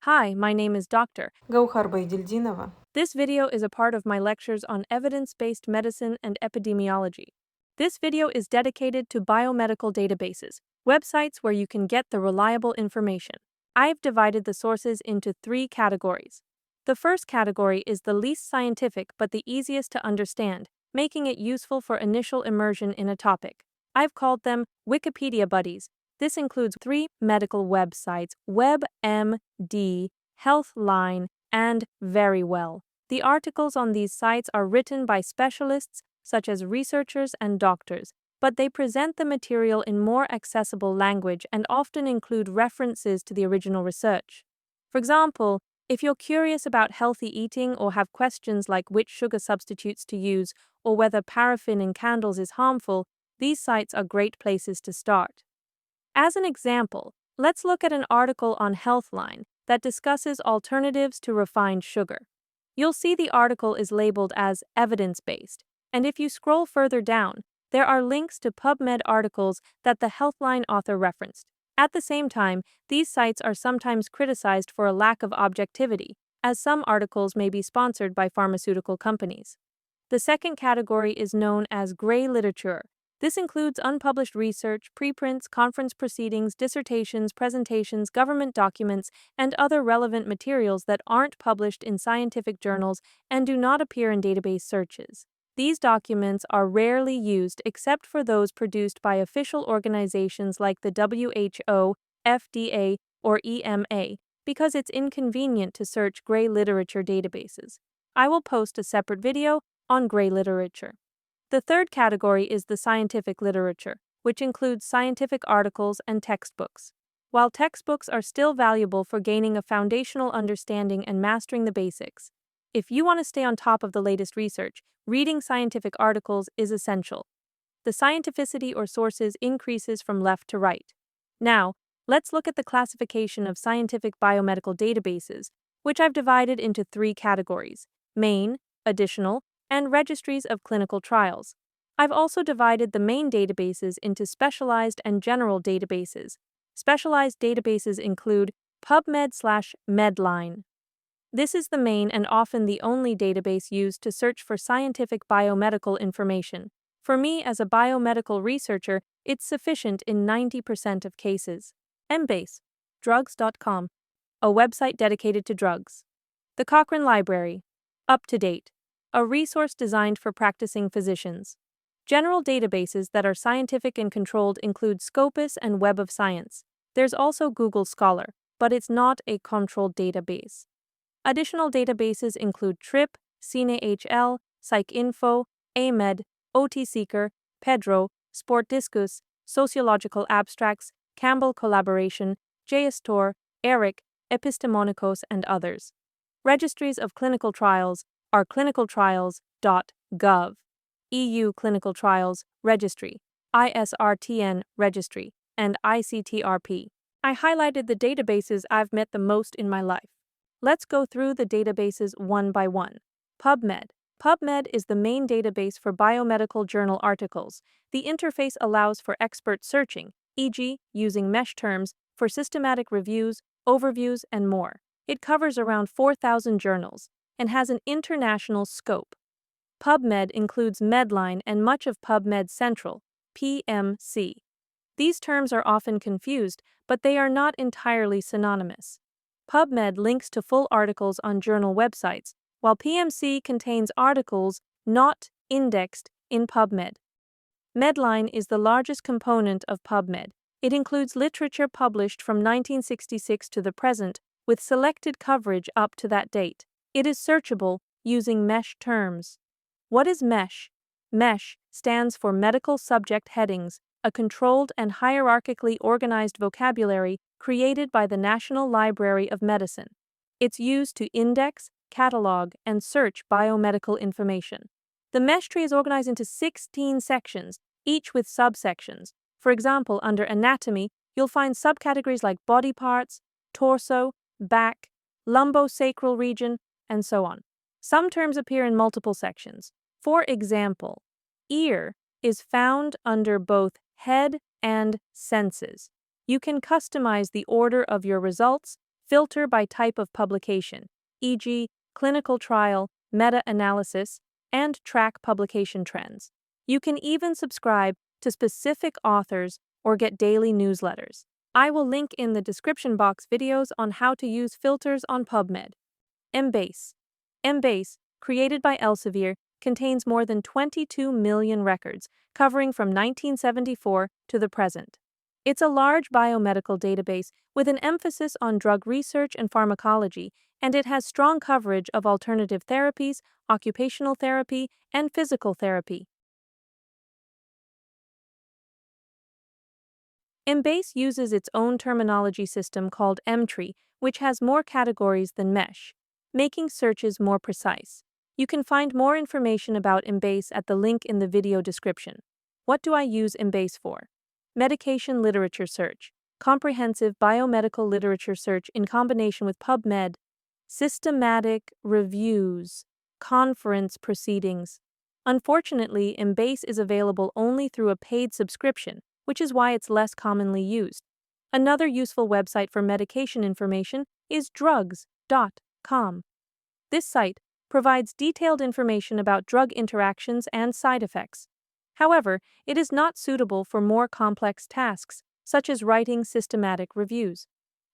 Hi, my name is Dr. Gaukhar Baidildinova. This video is a part of my lectures on evidence-based medicine and epidemiology. This video is dedicated to biomedical databases, websites where you can get the reliable information. I've divided the sources into 3 categories. The first category is the least scientific but the easiest to understand, making it useful for initial immersion in a topic. I've called them Wikipedia buddies. This includes 3 medical websites: WebMD, Healthline, and Verywell. The articles on these sites are written by specialists such as researchers and doctors, but they present the material in more accessible language and often include references to the original research. For example, if you're curious about healthy eating or have questions like which sugar substitutes to use or whether paraffin in candles is harmful, these sites are great places to start. As an example, let's look at an article on Healthline that discusses alternatives to refined sugar. You'll see the article is labeled as evidence-based, and if you scroll further down, there are links to Pubmed articles that the Healthline author referenced. At the same time, these sites are sometimes criticized for a lack of objectivity, as some articles may be sponsored by pharmaceutical companies. The second category is known as gray literature. This includes unpublished research, preprints, conference proceedings, dissertations, presentations, government documents, and other relevant materials that aren't published in scientific journals and do not appear in database searches. These documents are rarely used except for those produced by official organizations like the WHO, FDA, or EMA, because it's inconvenient to search gray literature databases. I will post a separate video on gray literature. The third category is the scientific literature, which includes scientific articles and textbooks. While textbooks are still valuable for gaining a foundational understanding and mastering the basics, if you want to stay on top of the latest research, reading scientific articles is essential. The scientificity or sources increases from left to right. Now, let's look at the classification of scientific biomedical databases, which I've divided into 3 categories: main, additional, and registries of clinical trials. I've also divided the main databases into specialized and general databases. Specialized databases include Pubmed/MEDLINE. This is the main and often the only database used to search for scientific biomedical information. For me, as a biomedical researcher, it's sufficient in 90% of cases. Embase, drugs.com, a website dedicated to drugs. The Cochrane Library, up to date, a resource designed for practicing physicians. General databases that are scientific and controlled include Scopus and Web of Science. There's also Google Scholar, but it's not a controlled database. Additional databases include TRIP, CineHL, PsycInfo, AMED, OTSeeker, Pedro, SportDiscus, Sociological Abstracts, Campbell Collaboration, JSTOR, ERIC, Epistemonikos, and others. Registries of clinical trials are clinicaltrials.gov, EU Clinical Trials Registry, ISRTN Registry, and ICTRP. I highlighted the databases I've met the most in my life. Let's go through the databases one by one. Pubmed. Pubmed is the main database for biomedical journal articles. The interface allows for expert searching, e.g., using mesh terms for systematic reviews, overviews, and more. It covers around 4,000 journals and has an international scope. Pubmed includes MEDLINE and much of PubMed Central, PMC. These terms are often confused, but they are not entirely synonymous. Pubmed links to full articles on journal websites, while PMC contains articles not indexed in Pubmed. MEDLINE is the largest component of Pubmed. It includes literature published from 1966 to the present, with selected coverage up to that date. It is searchable using mesh terms. What is MESH? MESH stands for Medical Subject Headings, a controlled and hierarchically organized vocabulary created by the National Library of Medicine. It's used to index, catalog, and search biomedical information. The MESH tree is organized into 16 sections, each with subsections. For example, under anatomy, you'll find subcategories like body parts, torso, back, lumbosacral region, and so on. Some terms appear in multiple sections. For example, ear is found under both head and senses. You can customize the order of your results Filter by type of publication, e.g., clinical trial, meta-analysis, and track publication trends. You can even subscribe to specific authors or get daily newsletters. I will link in the description box videos on how to use filters on Pubmed. Embase. Embase, created by Elsevier, contains more than 22 million records, covering from 1974 to the present. It's a large biomedical database with an emphasis on drug research and pharmacology, and it has strong coverage of alternative therapies, occupational therapy, and physical therapy. Embase uses its own terminology system called Mtree, which has more categories than Mesh, making searches more precise. You can find more information about Embase at the link in the video description. What do I use Embase for? Medication literature search, comprehensive biomedical literature search in combination with Pubmed, systematic reviews, conference proceedings. Unfortunately, Embase is available only through a paid subscription, which is why it's less commonly used. Another useful website for medication information is drugs.com. This site provides detailed information about drug interactions and side effects. However, it is not suitable for more complex tasks, such as writing systematic reviews.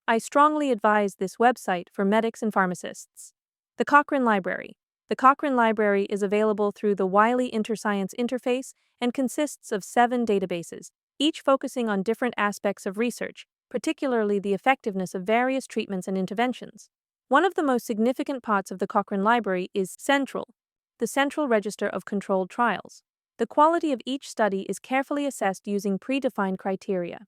I strongly advise this website for medics and pharmacists. The Cochrane Library. The Cochrane Library is available through the Wiley InterScience interface and consists of 7 databases, each focusing on different aspects of research, particularly the effectiveness of various treatments and interventions. One of the most significant parts of the Cochrane Library is Central, the Central Register of Controlled Trials. The quality of each study is carefully assessed using predefined criteria.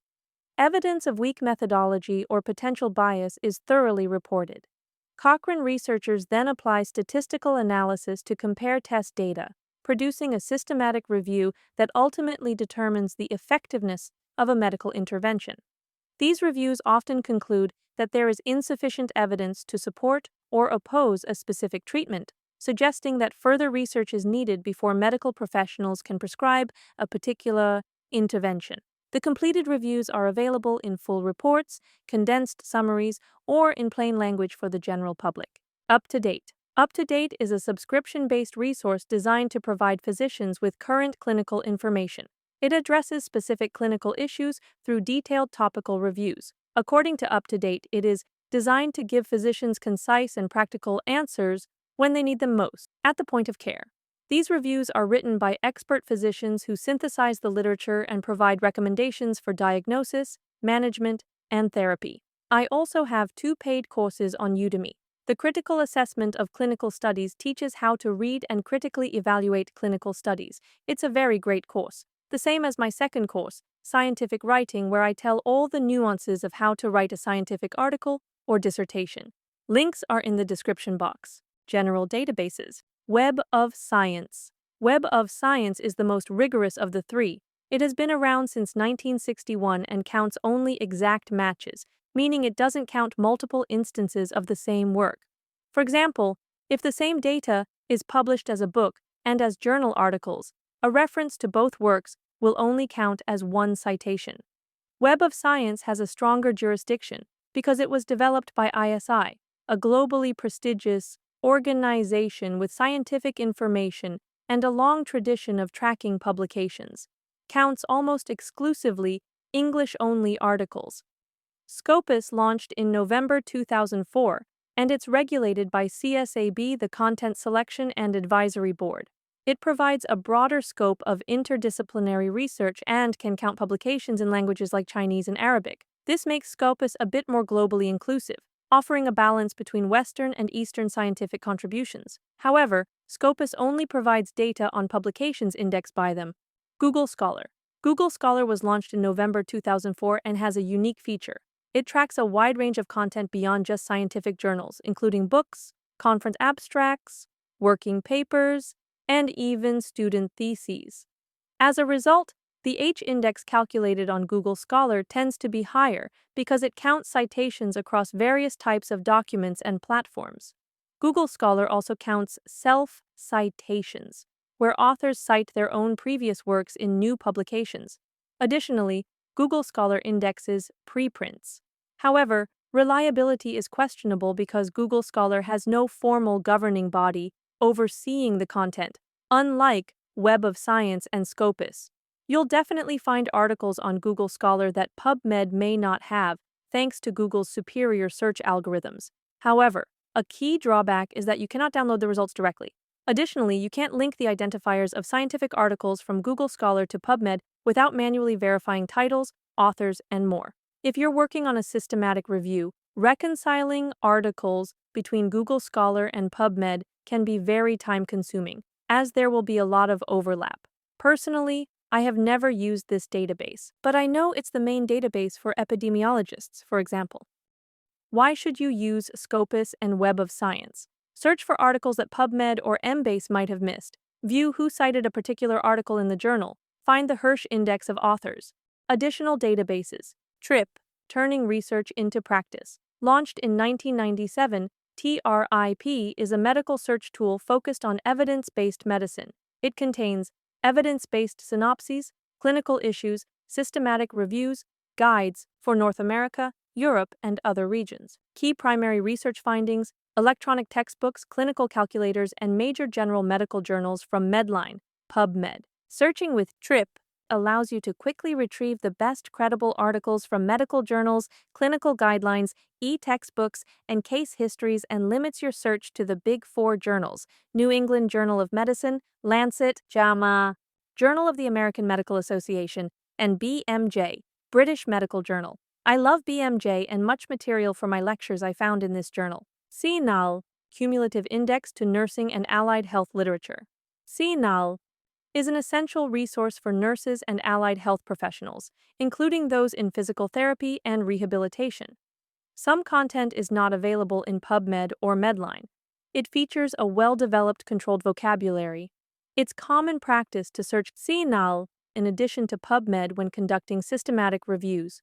Evidence of weak methodology or potential bias is thoroughly reported. Cochrane researchers then apply statistical analysis to compare test data, producing a systematic review that ultimately determines the effectiveness of a medical intervention. These reviews often conclude that there is insufficient evidence to support or oppose a specific treatment, suggesting that further research is needed before medical professionals can prescribe a particular intervention. The completed reviews are available in full reports, condensed summaries, or in plain language for the general public. Up to Date. Up to Date is a subscription-based resource designed to provide physicians with current clinical information. It addresses specific clinical issues through detailed topical reviews. According to Up to Date, it is designed to give physicians concise and practical answers when they need them most, at the point of care. These reviews are written by expert physicians who synthesize the literature and provide recommendations for diagnosis, management, and therapy. I also have 2 paid courses on Udemy. The Critical Assessment of Clinical Studies teaches how to read and critically evaluate clinical studies. It's a very great course. The same as my second course, Scientific Writing, where I tell all the nuances of how to write a scientific article or dissertation. Links are in the description box. General databases. Web of Science. Web of Science is the most rigorous of the 3. It has been around since 1961 and counts only exact matches, meaning it doesn't count multiple instances of the same work. For example, if the same data is published as a book and as journal articles, a reference to both works will only count as one citation. Web of Science has a stronger jurisdiction because it was developed by ISI, a globally prestigious organization with scientific information and a long tradition of tracking publications. Counts almost exclusively English-only articles. Scopus launched in November 2004, and it's regulated by CSAB, the Content Selection and Advisory Board. It provides a broader scope of interdisciplinary research and can count publications in languages like Chinese and Arabic. This makes Scopus a bit more globally inclusive, offering a balance between Western and Eastern scientific contributions. However, Scopus only provides data on publications indexed by them. Google Scholar. Google Scholar was launched in November 2004 and has a unique feature. It tracks a wide range of content beyond just scientific journals, including books, conference abstracts, working papers, and even student theses. As a result, the H-index calculated on Google Scholar tends to be higher because it counts citations across various types of documents and platforms. Google Scholar also counts self-citations, where authors cite their own previous works in new publications. Additionally, Google Scholar indexes preprints. However, Reliability is questionable because Google Scholar has no formal governing body overseeing the content, unlike Web of Science and Scopus. You'll definitely find articles on Google Scholar that PubMed may not have, thanks to Google's superior search algorithms. However, a key drawback is that you cannot download the results directly. Additionally, you can't link the identifiers of scientific articles from Google Scholar to PubMed without manually verifying titles, authors, and more. If you're working on a systematic review, reconciling articles between Google Scholar and PubMed can be very time-consuming, as there will be a lot of overlap. Personally, I have never used this database, but I know it's the main database for epidemiologists, for example. Why should you use Scopus and Web of Science? Search for articles that PubMed or Embase might have missed. View who cited a particular article in the journal. Find the Hirsch Index of authors. Additional databases. TRIP, Turning Research into Practice. Launched in 1997, TRIP is a medical search tool focused on evidence-based medicine. It contains evidence-based synopses, clinical issues, systematic reviews, guides for North America, Europe, and other regions. Key primary research findings, electronic textbooks, clinical calculators, and major general medical journals from MEDLINE, PubMed. Searching with TRIP allows you to quickly retrieve the best credible articles from medical journals, clinical guidelines, e-textbooks, and case histories, and limits your search to the Big Four journals: New England Journal of Medicine, Lancet, JAMA, Journal of the American Medical Association, and BMJ, British Medical Journal. I love BMJ, and much material for my lectures I found in this journal. CNAL, Cumulative Index to Nursing and Allied Health Literature. CNAL is an essential resource for nurses and allied health professionals, including those in physical therapy and rehabilitation. Some content is not available in PubMed or MEDLINE. It features a well-developed controlled vocabulary. It's common practice to search CNAL in addition to PubMed when conducting systematic reviews.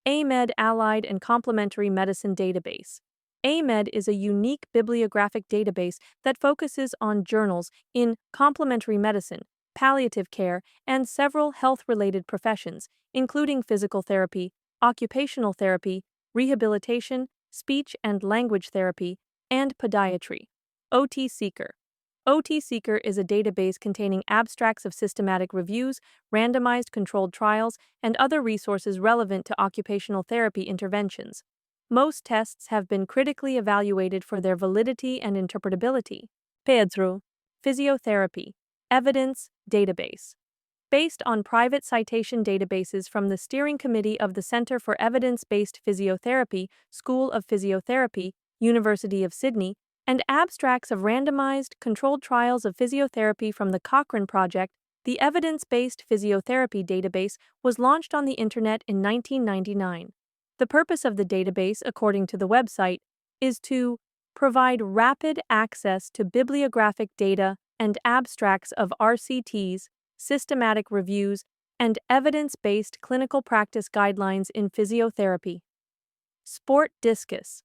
AMED Allied and Complementary Medicine Database. AMED is a unique bibliographic database that focuses on journals in complementary medicine, palliative care, and several health-related professions, including physical therapy, occupational therapy, rehabilitation, speech and language therapy, and podiatry. OT Seeker. OT Seeker is a database containing abstracts of systematic reviews, randomized controlled trials, and other resources relevant to occupational therapy interventions. Most tests have been critically evaluated for their validity and interpretability. Pedro. Physiotherapy. Evidence Database. Based on private citation databases from the Steering Committee of the Centre for Evidence-Based Physiotherapy, School of Physiotherapy, University of Sydney, and abstracts of randomized, controlled trials of physiotherapy from the Cochrane Project, the Evidence-Based Physiotherapy Database was launched on the Internet in 1999. The purpose of the database, according to the website, is to provide rapid access to bibliographic data and abstracts of RCTs, systematic reviews, and evidence-based clinical practice guidelines in physiotherapy. Sport Discus.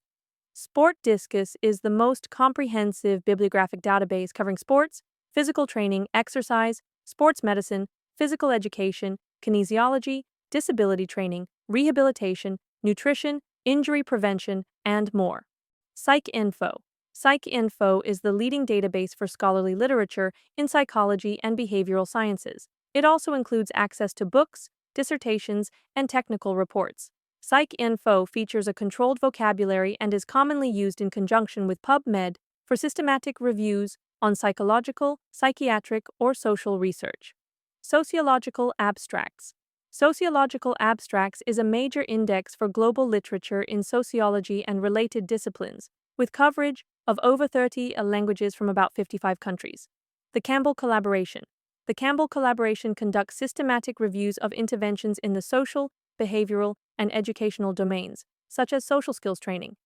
Sport Discus is the most comprehensive bibliographic database covering sports, physical training, exercise, sports medicine, physical education, kinesiology, disability training, rehabilitation, nutrition, injury prevention, and more. PsycInfo. PsycInfo is the leading database for scholarly literature in psychology and behavioral sciences. It also includes access to books, dissertations, and technical reports. PsycInfo features a controlled vocabulary and is commonly used in conjunction with PubMed for systematic reviews on psychological, psychiatric, or social research. Sociological Abstracts. Sociological Abstracts is a major index for global literature in sociology and related disciplines, with coverage of over 30 languages from about 55 countries. The Campbell Collaboration. The Campbell Collaboration conducts systematic reviews of interventions in the social, behavioral, and educational domains, such as social skills training.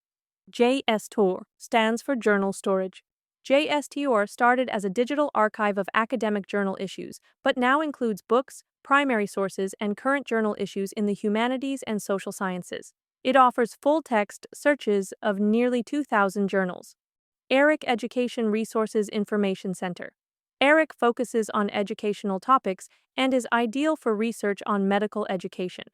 JSTOR stands for Journal Storage. JSTOR started as a digital archive of academic journal issues, but now includes books, primary sources, and current journal issues in the humanities and social sciences. It offers full-text searches of nearly 2,000 journals. ERIC Education Resources Information Center. ERIC focuses on educational topics and is ideal for research on medical education.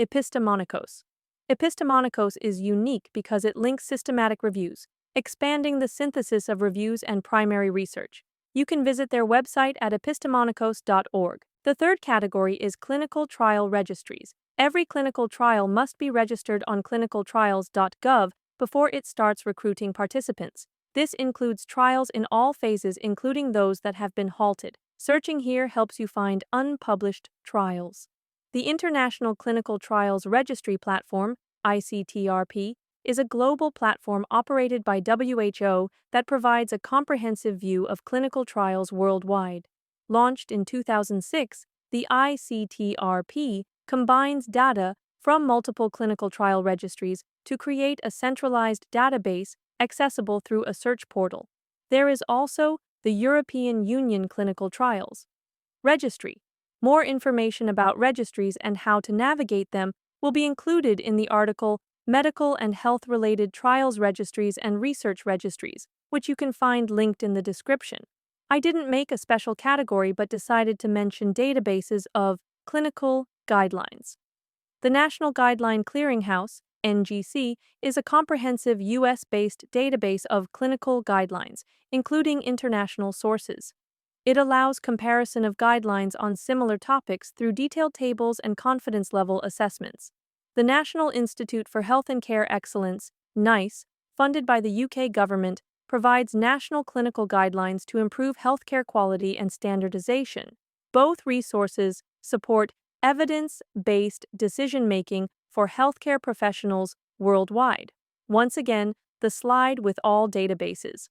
Epistemonikos. Epistemonikos is unique because it links systematic reviews, expanding the synthesis of reviews and primary research. You can visit their website at epistemonikos.org. The third category is clinical trial registries. Every clinical trial must be registered on clinicaltrials.gov before it starts recruiting participants. This includes trials in all phases, including those that have been halted. Searching here helps you find unpublished trials. The International Clinical Trials Registry Platform, ICTRP, is a global platform operated by WHO that provides a comprehensive view of clinical trials worldwide. Launched in 2006, the ICTRP combines data from multiple clinical trial registries to create a centralized database accessible through a search portal. There is also the European Union Clinical Trials Registry. More information about registries and how to navigate them will be included in the article Medical and Health-Related Trials Registries and Research Registries, which you can find linked in the description. I didn't make a special category but decided to mention databases of clinical guidelines. The National Guideline Clearinghouse, NGC, is a comprehensive US-based database of clinical guidelines, including international sources. It allows comparison of guidelines on similar topics through detailed tables and confidence level assessments. The National Institute for Health and Care Excellence, NICE, funded by the UK government, provides national clinical guidelines to improve healthcare quality and standardization. Both resources support evidence-based decision-making for healthcare professionals worldwide. Once again, the slide with all databases.